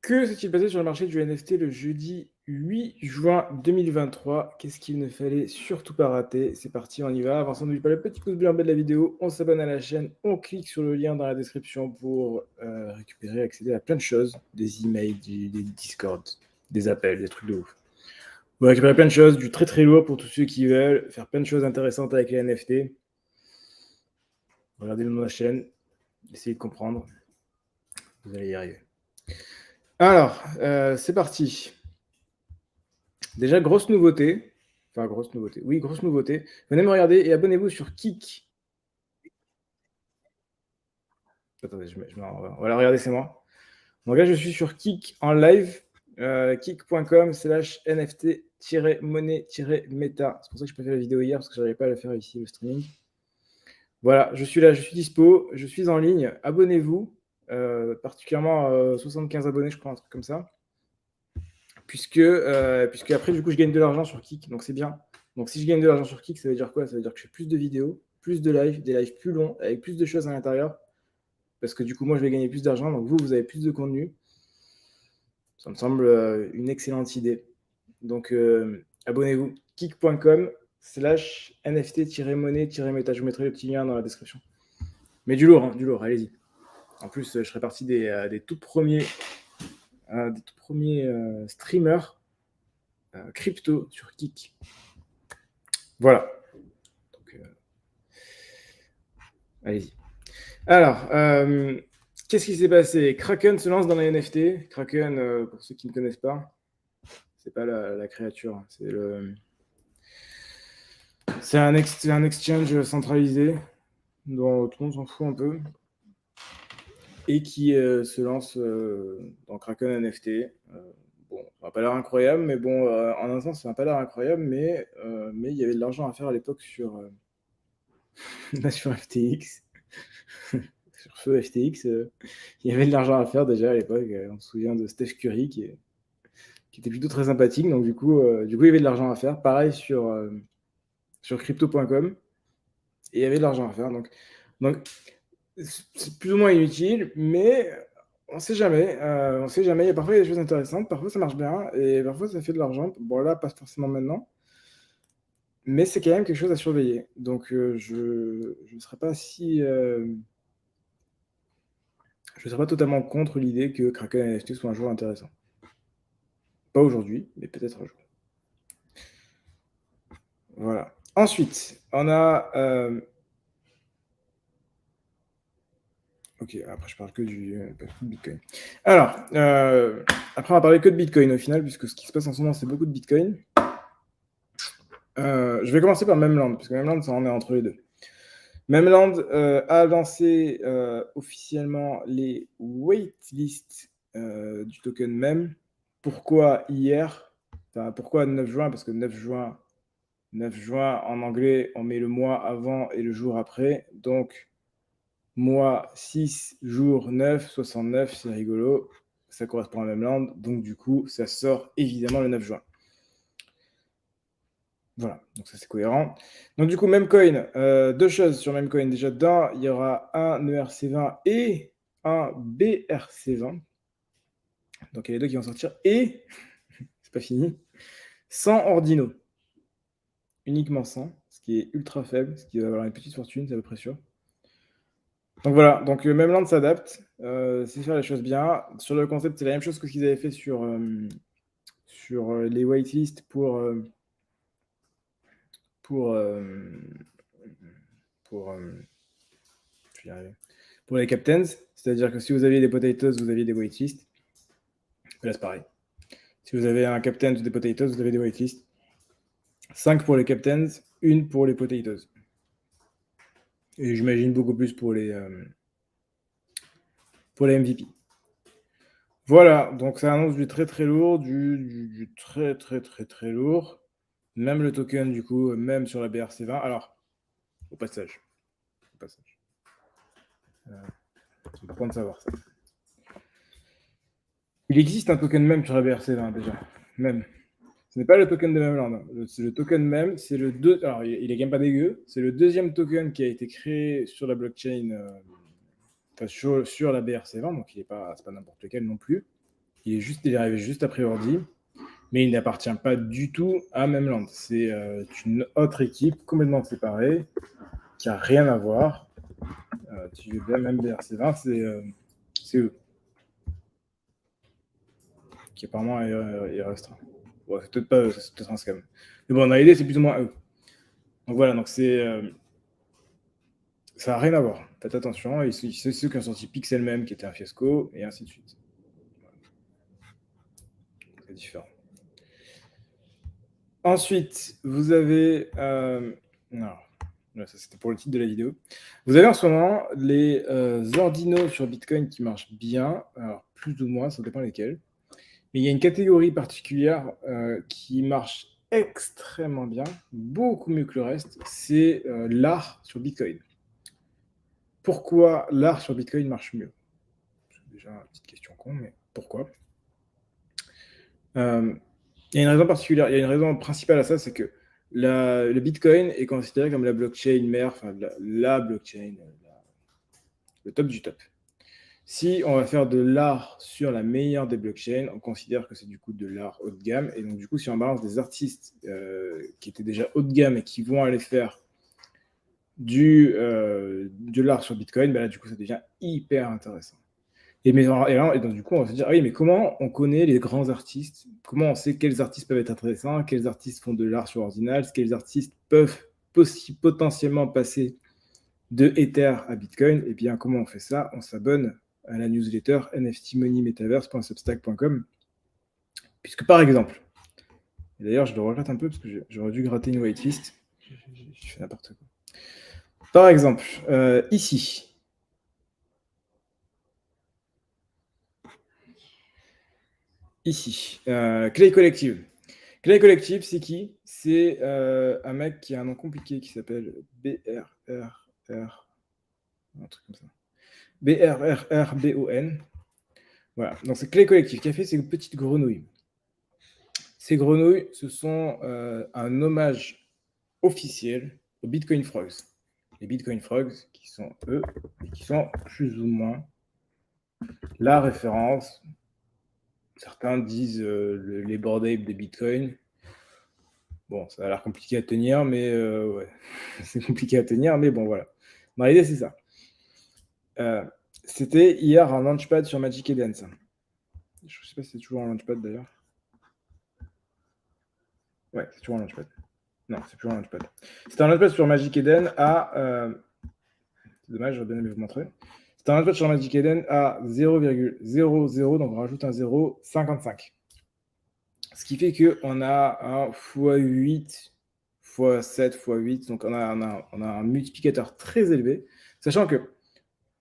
Que s'est-il passé sur le marché du NFT le jeudi 8 juin 2023? Qu'est-ce qu'il ne fallait surtout pas rater? C'est parti, on y va. Avant ça, n'oublie pas le petit pouce bleu en bas de la vidéo, on s'abonne à la chaîne, on clique sur le lien dans la description pour récupérer, accéder à plein de choses, des emails, des Discord, des appels, des trucs de ouf. Vous récupérez plein de choses, du très très lourd pour tous ceux qui veulent faire plein de choses intéressantes avec les NFT. Regardez le nom de la chaîne, essayez de comprendre, vous allez y arriver. Alors, c'est parti. Déjà, grosse nouveauté. Enfin, grosse nouveauté. Oui, grosse nouveauté. Venez me regarder et abonnez-vous sur Kik. Attendez, voilà, regardez, c'est moi. Donc là, je suis sur Kik en live, kik.com/nft-monnaie-meta. C'est pour ça que je préfère la vidéo hier, parce que je n'arrivais pas à le faire ici, le streaming. Voilà, je suis là, je suis dispo, je suis en ligne. Abonnez-vous, particulièrement 75 abonnés, je crois, un truc comme ça. Puisque après, du coup, je gagne de l'argent sur Kik, donc c'est bien. Donc si je gagne de l'argent sur Kik, ça veut dire quoi? Ça veut dire que je fais plus de vidéos, plus de lives, des lives plus longs, avec plus de choses à l'intérieur. Parce que du coup, moi, je vais gagner plus d'argent, donc vous avez plus de contenu. Ça me semble une excellente idée. Donc abonnez-vous, kik.com/nft-monnaie-meta. Je vous mettrai le petit lien dans la description. Mais du lourd, allez-y. En plus, je serai partie des tout premiers, streamers crypto sur Kik. Voilà. Donc, allez-y. Alors, qu'est-ce qui s'est passé? Kraken se lance dans les NFT. Kraken, pour ceux qui ne connaissent pas, c'est pas la créature, c'est un exchange centralisé dont tout le monde s'en fout un peu et qui se lance dans Kraken NFT. Bon, ça n'a pas l'air incroyable, mais bon, en un sens, ça n'a pas l'air incroyable, mais il y avait de l'argent à faire à l'époque sur FTX. Sur feu FTX, il y avait de l'argent à faire déjà à l'époque. On se souvient de Steph Curry qui était plutôt très sympathique. Donc du coup, il y avait de l'argent à faire. Pareil sur crypto.com. Et il y avait de l'argent à faire. Donc c'est plus ou moins inutile, mais on ne sait jamais. On sait jamais. Parfois, il y a des choses intéressantes. Parfois, ça marche bien. Et parfois, ça fait de l'argent. Bon, là, pas forcément maintenant. Mais c'est quand même quelque chose à surveiller. Donc je ne serais pas si... je ne serais pas totalement contre l'idée que Kraken NFT soit un joueur intéressant. Pas aujourd'hui, mais peut-être un jour. Voilà. Ensuite, on a... ok, après je parle que du Bitcoin. Alors, après on va parler que de Bitcoin au final, puisque ce qui se passe en ce moment, c'est beaucoup de Bitcoin. Je vais commencer par Memland, puisque Memland, ça en est entre les deux. Memland a lancé officiellement les waitlists du token MEM. Pourquoi hier? Enfin, pourquoi 9 juin? Parce que 9 juin, en anglais, on met le mois avant et le jour après. Donc, mois 6, jour 9, 69, c'est rigolo. Ça correspond à Memland. Donc, du coup, ça sort évidemment le 9 juin. Voilà, donc ça c'est cohérent. Donc du coup, Memcoin, deux choses sur Memcoin. Déjà, il y aura un ERC20 et un BRC20. Donc il y a les deux qui vont sortir. Et, c'est pas fini, sans ordino. Uniquement 100, ce qui est ultra faible, ce qui va avoir une petite fortune, c'est à peu près sûr. Donc voilà, donc Memland s'adapte, c'est faire les choses bien. Sur le concept, c'est la même chose que ce qu'ils avaient fait sur les waitlists pour les captains, c'est-à-dire que si vous aviez des potatoes, vous aviez des waitlists. Là, c'est pareil. Si vous avez un captain ou des potatoes, vous avez des waitlists. 5 pour les captains, 1 pour les potatoes. Et j'imagine beaucoup plus pour les MVP. Voilà, donc ça annonce du très très lourd, du très très très très lourd. Même le token, du coup, même sur la BRC20. Alors, au passage. C'est important de savoir ça. Il existe un token même sur la BRC20 déjà. Même. Ce n'est pas le token de Memland. C'est le token même. C'est le deux. Alors, il est quand même pas dégueu. C'est le deuxième token qui a été créé sur la blockchain, sur la BRC20. Donc, c'est pas n'importe lequel non plus. il est arrivé juste après Ordi, mais il n'appartient pas du tout à Memland. C'est une autre équipe complètement séparée, qui n'a rien à voir. Tu veux bien même BRC20, c'est eux. Qui apparemment est restreint. Bon, c'est peut-être pas eux, c'est peut-être un scam. Mais bon, dans l'idée, c'est plus ou moins eux. Donc voilà, donc ça n'a rien à voir. Faites attention, et c'est ceux qui ont sorti Pixel même, qui était un fiasco, et ainsi de suite. C'est différent. Ensuite, vous avez... non, ça c'était pour le titre de la vidéo. Vous avez en ce moment les ordinaux sur Bitcoin qui marchent bien, alors plus ou moins, ça dépend lesquels. Mais il y a une catégorie particulière qui marche extrêmement bien, beaucoup mieux que le reste, c'est l'art sur Bitcoin. Pourquoi l'art sur Bitcoin marche mieux? C'est déjà une petite question con, mais pourquoi? Il y a une raison particulière, il y a une raison principale à ça, c'est que le Bitcoin est considéré comme la blockchain mère, enfin la blockchain, le top du top. Si on va faire de l'art sur la meilleure des blockchains, on considère que c'est du coup de l'art haut de gamme. Et donc, du coup, si on balance des artistes qui étaient déjà haut de gamme et qui vont aller faire de l'art sur Bitcoin, ben là, du coup, ça devient hyper intéressant. Et donc, du coup, on va se dire, ah oui, mais comment on connaît les grands artistes? Comment on sait quels artistes peuvent être intéressants? Quels artistes font de l'art sur Ordinals? Quels artistes peuvent potentiellement passer de Ether à Bitcoin? Et bien, comment on fait ça? On s'abonne à la newsletter nftmoneymetaverse.substack.com. Puisque par exemple, et d'ailleurs je le regrette un peu parce que j'aurais dû gratter une whitelist, j'ai fait n'importe quoi. Par exemple, ici, Clay Collective. Clay Collective, c'est qui? C'est un mec qui a un nom compliqué qui s'appelle BRRR, un truc comme ça. BRRRBON. Voilà, donc c'est Clay Collective qui a fait ces petites grenouilles. Ces grenouilles, ce sont un hommage officiel aux Bitcoin Frogs. Les Bitcoin Frogs, qui sont eux, et qui sont plus ou moins la référence. Certains disent les Bored Apes des Bitcoin. Bon, ça a l'air compliqué à tenir, mais ouais, c'est compliqué à tenir, mais bon, voilà. Dans l'idée, c'est ça. C'était hier un launchpad sur Magic Eden, ça. Je ne sais pas si c'est toujours un launchpad d'ailleurs. Ouais, c'est toujours un launchpad. Non, c'est toujours un launchpad. C'était un launchpad sur Magic Eden à. C'est dommage, j'aurais bien aimé vous montrer. C'était un launchpad sur Magic Eden à 0,00, donc on rajoute un 0,55. Ce qui fait qu'on a un x8, x7, x8, donc on a un multiplicateur très élevé, sachant que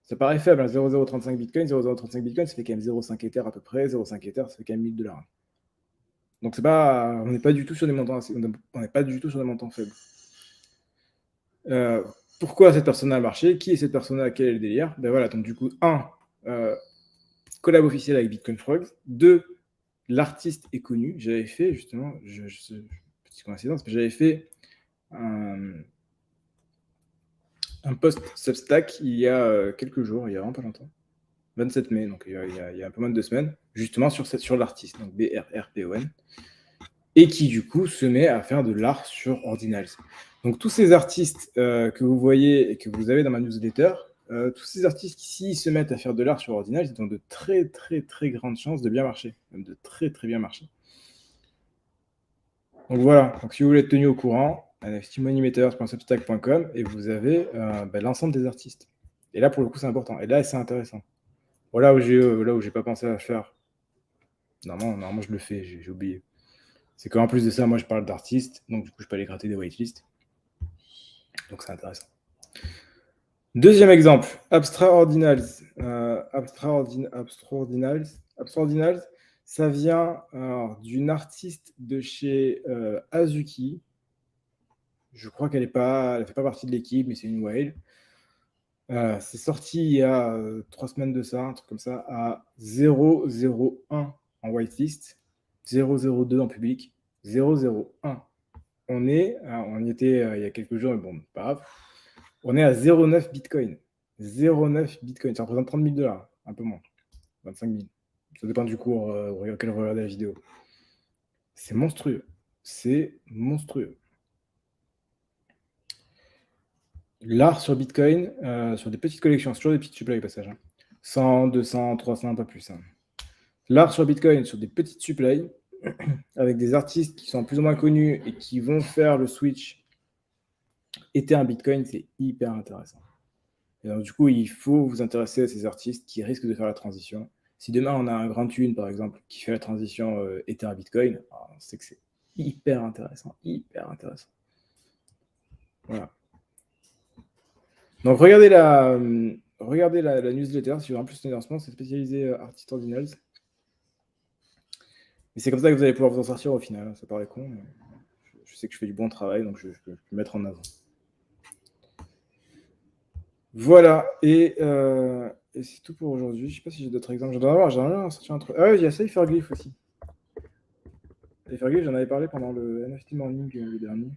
ça paraît faible, hein, 0,035 Bitcoin, 0,035 Bitcoin, ça fait quand même 0,5 Ether à peu près, 0,5 Ether, ça fait quand même 1000 $. Donc c'est pas, on n'est pas du tout sur des montants, on n'est pas du tout sur des montants faibles. Pourquoi cette personne a marché? Qui est cette personne? À quel est le délire? Ben voilà, donc du coup, collab officiel avec Bitcoin Frogs. 2, l'artiste est connu. J'avais fait justement, petite coïncidence, mais j'avais fait un post Substack il y a quelques jours, il y a vraiment pas longtemps, 27 mai, donc il y a un peu moins de 2 semaines, justement sur l'artiste, donc BRRPON, et qui du coup se met à faire de l'art sur Ordinals. Donc tous ces artistes que vous voyez et que vous avez dans ma newsletter, tous ces artistes qui, s'ils se mettent à faire de l'art sur Ordinals, ils ont de très très très grandes chances de bien marcher, même de très très bien marcher. Donc voilà, donc si vous voulez être tenu au courant, nftmoneymeters.substack.com et vous avez l'ensemble des artistes. Et là, pour le coup, c'est important. Et là, c'est intéressant. Voilà où j'ai pas pensé à le faire. Normalement, je le fais, j'ai oublié. C'est qu'en plus de ça, moi, je parle d'artistes, donc du coup, je peux aller gratter des waitlists. Donc, c'est intéressant. Deuxième exemple, Abstraordinals. Abstraordinals, ça vient d'une artiste de chez Azuki. Je crois qu'elle ne fait pas partie de l'équipe, mais c'est une whale. C'est sorti il y a 3 semaines de ça, un truc comme ça, à 0,01 en whitelist, 0,02 en public, 0,01. On y était il y a quelques jours, mais bon, pas grave. On est à 0,9 Bitcoin. 0,9 Bitcoin, ça représente 30 000 $, un peu moins, 25 000. Ça dépend du cours auquel vous regardez la vidéo. C'est monstrueux. C'est monstrueux. L'art sur Bitcoin, sur des petites collections, c'est toujours des petites supplies au passage. 100, 200, 300, pas plus. L'art sur Bitcoin sur des petites supplies, avec des artistes qui sont plus ou moins connus et qui vont faire le switch Ether Bitcoin, c'est hyper intéressant. Et donc, du coup, il faut vous intéresser à ces artistes qui risquent de faire la transition. Si demain, on a un grand tune, par exemple, qui fait la transition Ether Bitcoin, on sait que c'est hyper intéressant, hyper intéressant. Voilà. Donc, regardez la newsletter, si vous avez en plus un lancement, c'est spécialisé Artist Ordinals. Et c'est comme ça que vous allez pouvoir vous en sortir au final. Ça paraît con, mais je sais que je fais du bon travail, donc je peux le mettre en avant. Voilà, et c'est tout pour aujourd'hui. Je ne sais pas si j'ai d'autres exemples. J'en dois en sortir un truc. Ah oui, il y a Cypherglyph aussi. Cypherglyph, j'en avais parlé pendant le NFT Morning le dernier.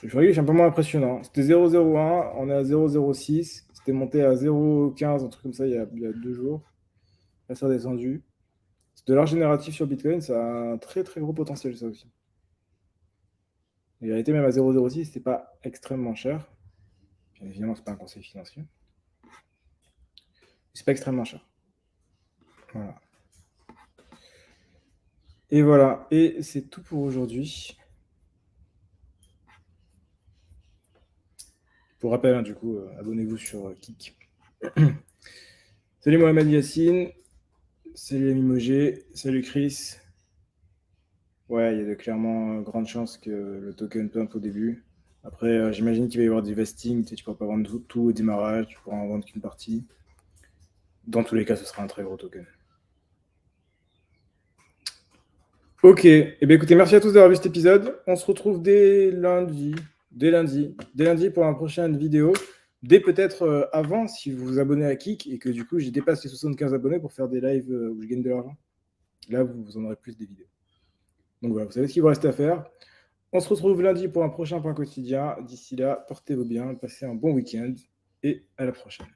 Cypherglyph, c'est un peu moins impressionnant. C'était 0,01, on est à 0,06. C'était monté à 0,15, un truc comme ça, il y a 2 jours. Là, ça a descendu. C'est de l'art génératif sur Bitcoin, ça a un très très gros potentiel, ça aussi. Il a été même à 0,06, c'était pas extrêmement cher. Bien évidemment, c'est pas un conseil financier. C'est pas extrêmement cher. Voilà. Et voilà, et c'est tout pour aujourd'hui. Pour rappel, hein, du coup, abonnez-vous sur Kik. Salut Mohamed Yassine, salut Ami Mogé, salut Chris. Ouais, il y a clairement grandes chances que le token pump au début. Après, j'imagine qu'il va y avoir du vesting, tu ne pourras pas vendre tout au démarrage, tu pourras en vendre qu'une partie. Dans tous les cas, ce sera un très gros token. Ok, eh bien, écoutez, merci à tous d'avoir vu cet épisode. On se retrouve dès lundi pour une prochaine vidéo. Dès peut-être avant, si vous vous abonnez à Kik et que du coup, j'ai dépassé les 75 abonnés pour faire des lives où je gagne de l'argent. Là, vous en aurez plus des vidéos. Donc voilà, vous savez ce qu'il vous reste à faire. On se retrouve lundi pour un prochain point quotidien. D'ici là, portez-vous bien, passez un bon week-end et à la prochaine.